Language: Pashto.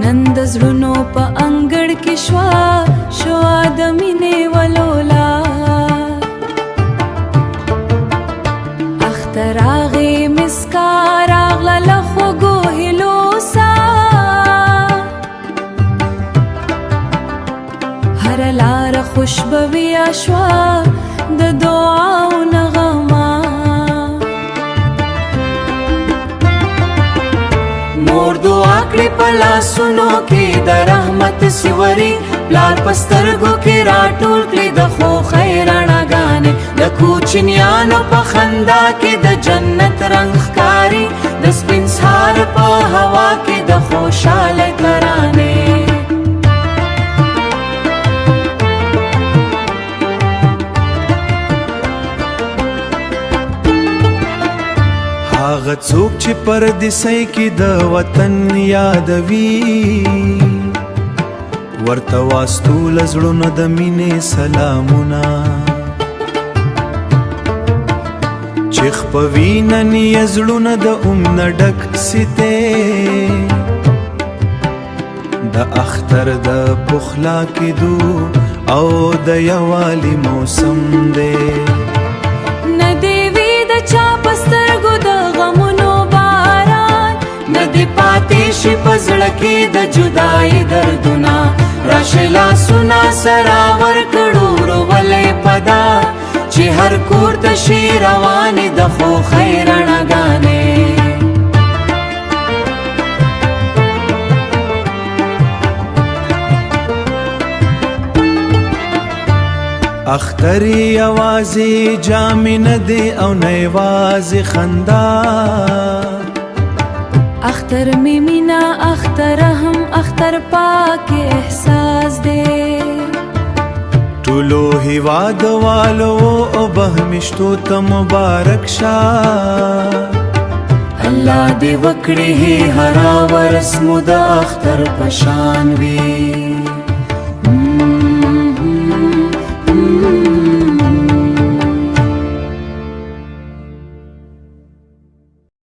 نن د زړونو په انګړ کې شوا د مینې ولولا اختر راغې مسکا راغله له خوږو هیلو سا هره لاره خوشبویه شوه د دعاو نغمه مور دعا کړې په لاسونو کې د رحمت سیوري پلار په سترګو کې راټول کړې د خوښۍ رڼاګانې د کوچنیانو په خندا کې د جنت رنګ ښکاري د سپین سهار په هوا کې د خوشحالۍ ترانې هغه څوک چې پردیسۍ کې د وطن یادوي ورته واستول زړونه د مینې سلامونه چې خپوي نن یې زړونه د امن ډک سیته د اختر د پخلا کېدو او د یووالي موسم دی پاتې شي په زړه کې د جدایۍ دردونه راشي لاسونه سره ورکړو وروولې په دا چې هر کور ته شي روانې د خوښۍ رڼاګانې اختر یوازې جامې نه دی او نه یوازې خندا اختر می مینا اختر هم اختر پاک احساس دے ټولو هیواد والو او بهمشتو ته مبارک شا الله دې وکړي هر ورځ مو د اختر پشان وي